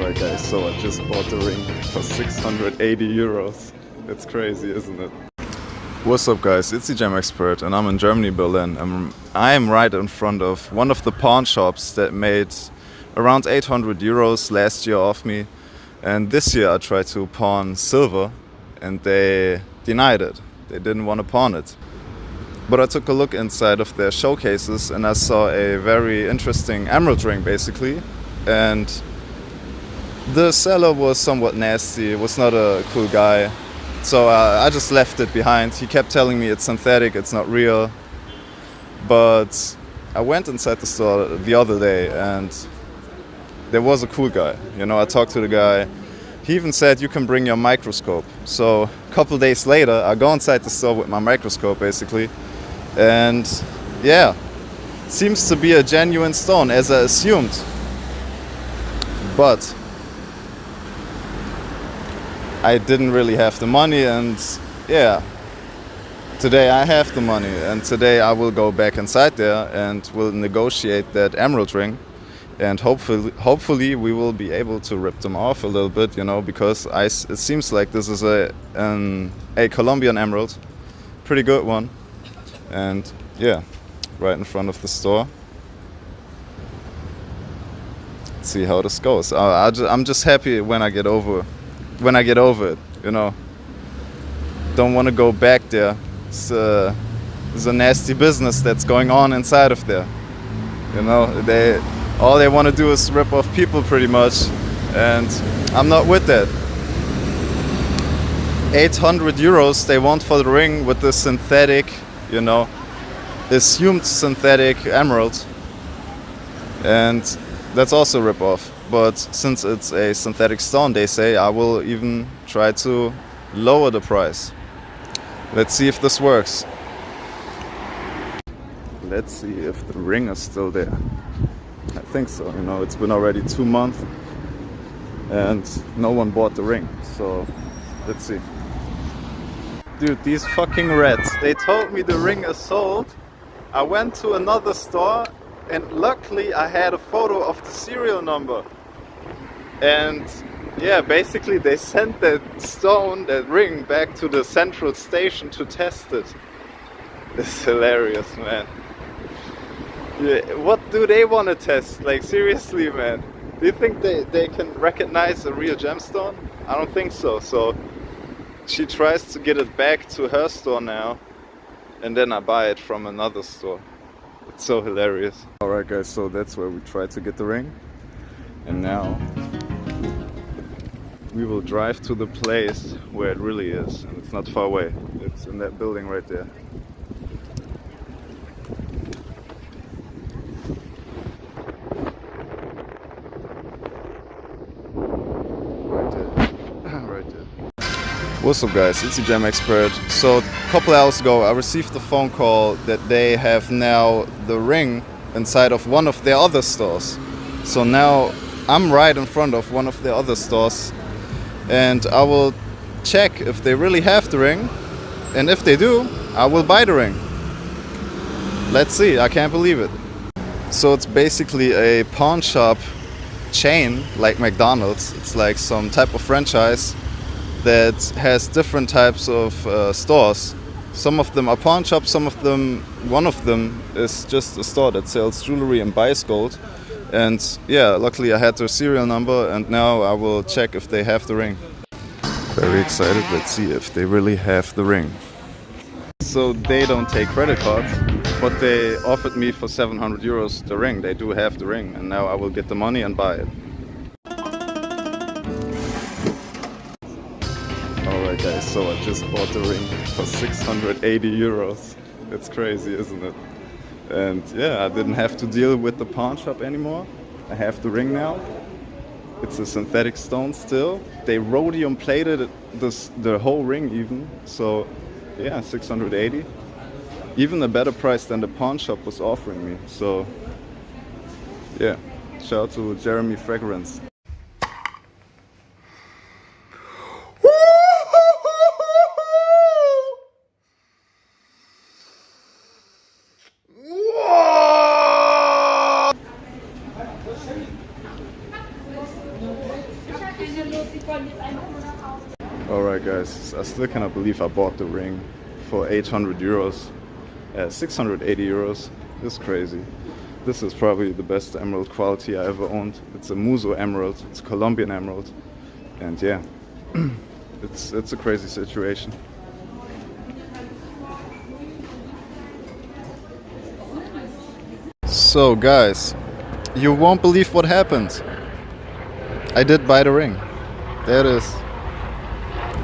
Alright guys, so I just bought the ring for 680 euros. It's crazy, isn't it? What's up guys, it's the Gem Expert and I'm in Germany, Berlin. I am right in front of one of the pawn shops that made around 800 euros last year off me. And this year I tried to pawn silver and they denied it. They didn't want to pawn it. But I took a look inside of their showcases and I saw a very interesting emerald ring basically. And the seller was somewhat nasty, was not a cool guy. So I just left it behind. He kept telling me it's synthetic, it's not real. But I went inside the store the other day and there was a cool guy. You know, I talked to the guy. He even said you can bring your microscope. So a couple days later, I go inside the store with my microscope basically. And yeah, seems to be a genuine stone as I assumed. But I didn't really have the money, and yeah, today I have the money, and today I will go back inside there and will negotiate that emerald ring, and hopefully we will be able to rip them off a little bit, you know, because it seems like this is a Colombian emerald, pretty good one, and yeah, right in front of the store. Let's see how this goes. I'm just happy when I get over it, you know. Don't want to go back there. It's a nasty business that's going on inside of there. You know, all they want to do is rip off people pretty much, and I'm not with that. 800 euros they want for the ring with the synthetic, you know, assumed synthetic emerald, and that's also rip off. But since it's a synthetic stone, they say, I will even try to lower the price. Let's see if this works. Let's see if the ring is still there. I think so, you know, it's been already 2 months and no one bought the ring, so let's see. Dude, these fucking rats, they told me the ring is sold. I went to another store and luckily I had a photo of the serial number. And yeah, basically they sent that stone, that ring, back to the central station to test it. It's hilarious, man. Yeah, what do they want to test? Like, seriously, man. Do you think they can recognize a real gemstone? I don't think so. So she tries to get it back to her store now, and then I buy it from another store. It's so hilarious. Alright guys, so that's where we tried to get the ring. And now we will drive to the place where it really is. And it's not far away. It's in that building right there. Right there. Right there. What's up guys, it's the Gem Expert. So a couple hours ago I received a phone call that they have now the ring inside of one of their other stores. So now I'm right in front of one of their other stores and I will check if they really have the ring, and if they do, I will buy the ring. Let's see, I can't believe it. So it's basically a pawn shop chain like McDonald's. It's like some type of franchise that has different types of stores. Some of them are pawn shops, one of them is just a store that sells jewelry and buys gold. And yeah, luckily I had their serial number and now I will check if they have the ring. Very excited, let's see if they really have the ring. So they don't take credit cards, but they offered me for 700 euros the ring. They do have the ring and now I will get the money and buy it. Alright guys, so I just bought the ring for 680 euros. It's crazy, isn't it? And yeah, I didn't have to deal with the pawn shop anymore. I have the ring now. It's a synthetic stone still. They rhodium plated the whole ring even. So yeah, 680. Even a better price than the pawn shop was offering me. So yeah, shout out to Jeremy Fragrance. guys, I still cannot believe I bought the ring for 800 euros, 680 euros. This is crazy. This is probably the best emerald quality I ever owned. It's a MUZO emerald, it's a Colombian emerald, and yeah, it's a crazy situation. So guys, you won't believe what happened. I did buy the ring. There it is.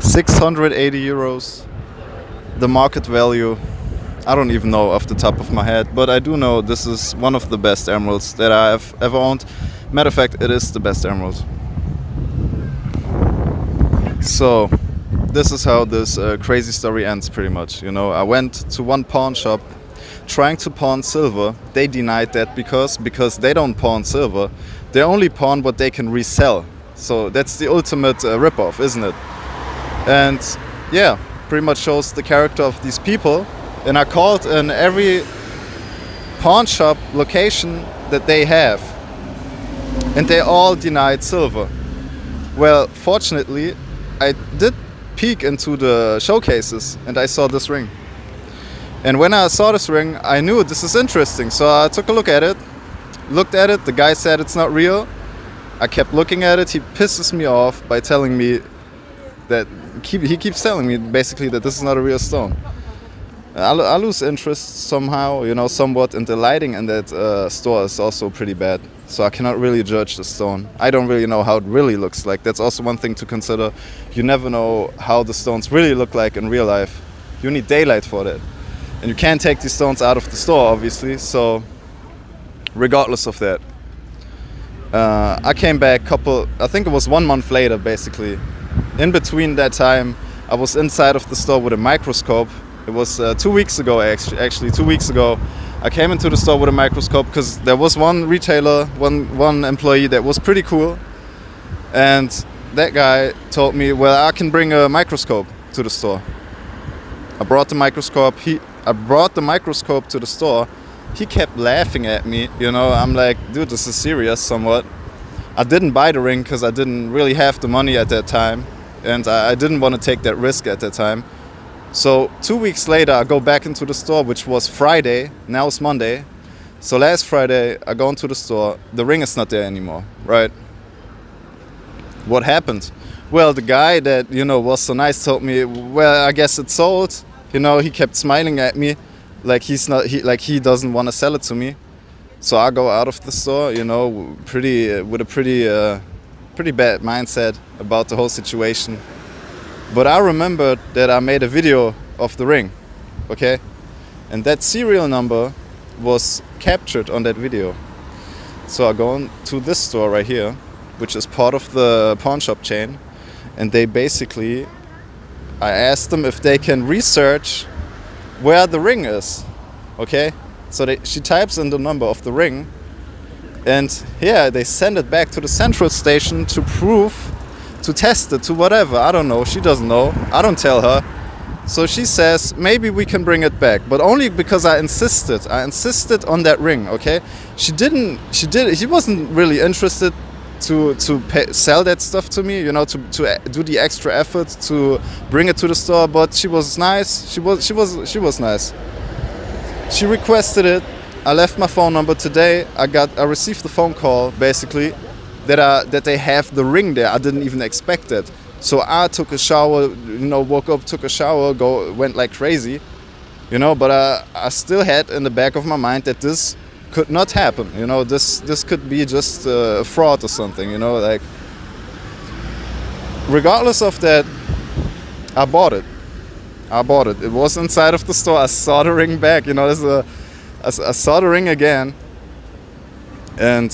680 euros. The market value, I don't even know off the top of my head, but I do know this is one of the best emeralds that I have ever owned. Matter of fact, it is the best emerald. So this is how this crazy story ends pretty much. You know, I went to one pawn shop trying to pawn silver. They denied that because they don't pawn silver. They only pawn what they can resell. So that's the ultimate ripoff, isn't it? And yeah, pretty much shows the character of these people. And I called in every pawn shop location that they have, and they all denied silver. Well, fortunately, I did peek into the showcases and I saw this ring. And when I saw this ring, I knew this is interesting. So I took a look at it, looked at it. The guy said it's not real. I kept looking at it. He pisses me off by telling me that he keeps telling me basically that this is not a real stone. I lose interest somehow, you know, somewhat, and the lighting in that store is also pretty bad. So I cannot really judge the stone. I don't really know how it really looks like. That's also one thing to consider. You never know how the stones really look like in real life. You need daylight for that. And you can't take these stones out of the store, obviously. So regardless of that, I came back I think it was 1 month later, basically. In between that time, I was inside of the store with a microscope. It was 2 weeks ago, actually 2 weeks ago. I came into the store with a microscope because there was one retailer, one employee that was pretty cool. And that guy told me, well, I can bring a microscope to the store. I brought the microscope to the store. He kept laughing at me, you know. I'm like, dude, this is serious somewhat. I didn't buy the ring because I didn't really have the money at that time. And I didn't want to take that risk at that time. So 2 weeks later, I go back into the store, which was Friday. Now it's Monday. So last Friday, I go into the store. The ring is not there anymore, right? What happened? Well, the guy that, you know, was so nice told me, well, I guess it's sold. You know, he kept smiling at me like he doesn't want to sell it to me. So I go out of the store, you know, with a pretty bad mindset about the whole situation. But I remembered that I made a video of the ring, okay? And that serial number was captured on that video. So I go to this store right here, which is part of the pawn shop chain. And they basically, I asked them if they can research where the ring is, okay? So she types in the number of the ring. And yeah, they send it back to the central station to test it, to whatever. I don't know. She doesn't know. I don't tell her. So she says, maybe we can bring it back. But only because I insisted. I insisted on that ring, okay? She wasn't really interested to sell that stuff to me, you know, to do the extra effort to bring it to the store. But she was nice. She was nice. She requested it. I left my phone number today. I received the phone call, basically, that they have the ring there. I didn't even expect it. So I took a shower, you know, woke up, took a shower, went like crazy, you know, but I still had in the back of my mind that this could not happen, you know, this could be just a fraud or something, you know, like, regardless of that, I bought it. It was inside of the store. I saw the ring back, you know, I saw the ring again, and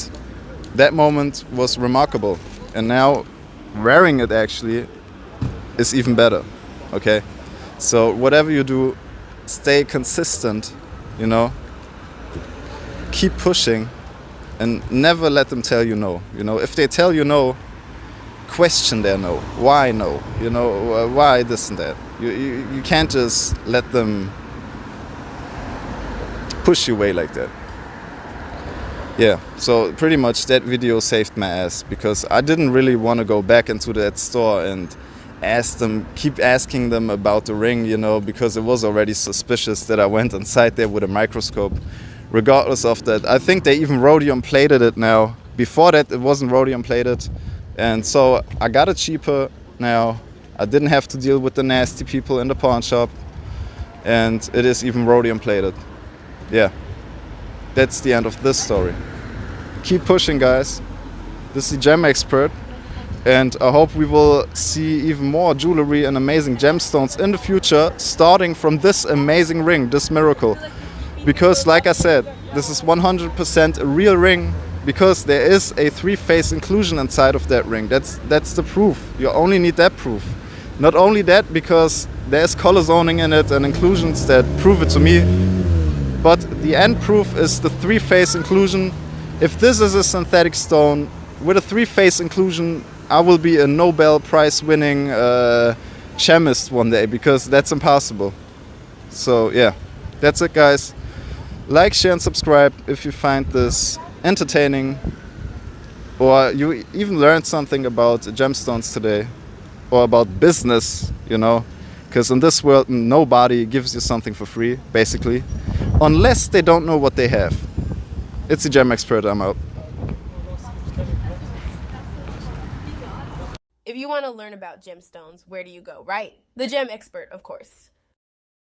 that moment was remarkable. And now wearing it actually is even better, okay? So whatever you do, stay consistent, you know? Keep pushing and never let them tell you no. You know, if they tell you no, question their no. Why no? You know, why this and that? You can't just let them push you away like that. Yeah, so pretty much that video saved my ass, because I didn't really want to go back into that store and keep asking them about the ring, you know, because it was already suspicious that I went inside there with a microscope. Regardless of that, I think they even rhodium plated it now. Before that, it wasn't rhodium plated, and so I got it cheaper now. I didn't have to deal with the nasty people in the pawn shop, and it is even rhodium plated. Yeah, that's the end of this story. Keep pushing, guys. This is the Gem Expert, and I hope we will see even more jewelry and amazing gemstones in the future, starting from this amazing ring, this miracle. Because like I said, this is 100% a real ring, because there is a 3-phase inclusion inside of that ring. That's the proof. You only need that proof. Not only that, because there's color zoning in it and inclusions that prove it to me, but the end proof is the 3-phase inclusion. If this is a synthetic stone with a 3-phase inclusion, I will be a Nobel Prize winning chemist one day, because that's impossible. So yeah, that's it, guys. Like, share and subscribe if you find this entertaining, or you even learned something about gemstones today, or about business, you know, because in this world nobody gives you something for free, basically, unless they don't know what they have. It's the Gem Expert, I'm out. If you want to learn about gemstones, where do you go, right? The Gem Expert, of course.